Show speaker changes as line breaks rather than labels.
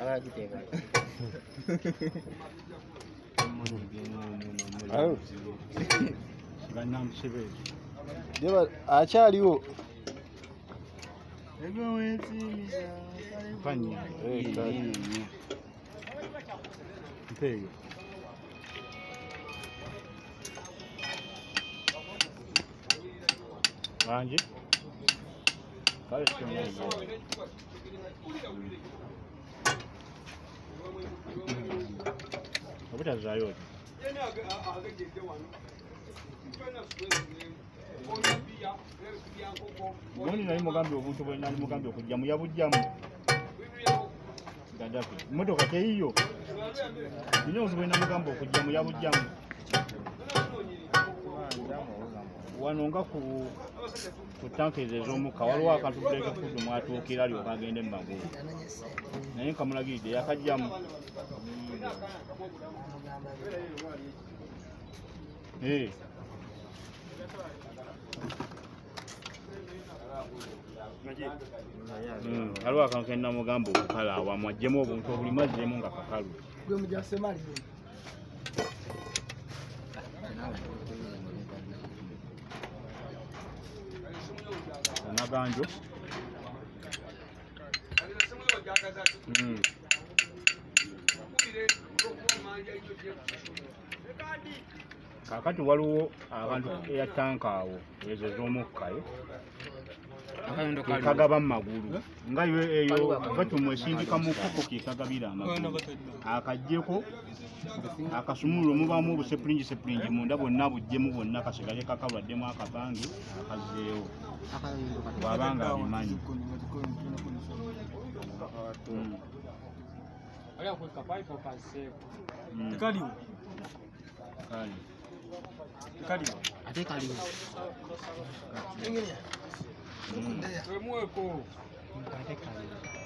abagiteeka
Deba akyaliwo
Anji kale obutazaayo Mwini nali mugambye obuntu bwe nali mugambye okujjamu yabujjamu Gaddafi mmotoka teyiyo nina obuzibu bwe namugamba okujjamu yabujjamu wano nga ku tanka ezo ez'omukka waliwo akantu buleka fudu mwatuukira alyoka agende mu magulu naye nkamulagiridde yakajjamu waliwo akantu ke namugamba okukala awamu aggyemu obuntu obulimu azzemu nga kakalu Naganjo kakati waliwo abantu eyatanka awo ezo ez'omukkayo kekagaba mu magulu nga yo eyo kati mwesindika mu kkuko kekagabira amagulu akajjeko akasumululo mubaamu obusepulingi munda bwonna buggyemu bwonna kasigale kakalwaddemu akabangi akazzeewo bw'abanga abimanyi
ate kaliwo
ate kaliwo